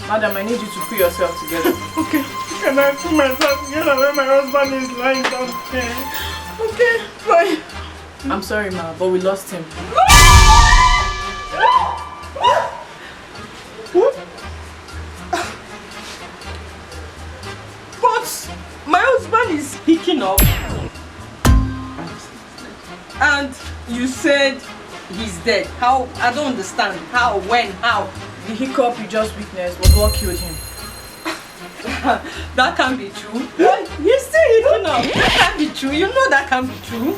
Madam, I need you to put yourself together. Okay. Can I put myself together when my husband is lying down there? Okay, fine. I'm sorry, ma, but we lost him. What? But my husband is picking up. And you said he's dead. How? I don't understand. How? When? How? The hiccup you just witnessed was what killed him. That can't be true. What? You're still hitting up. That can't be true. You know that can't be true.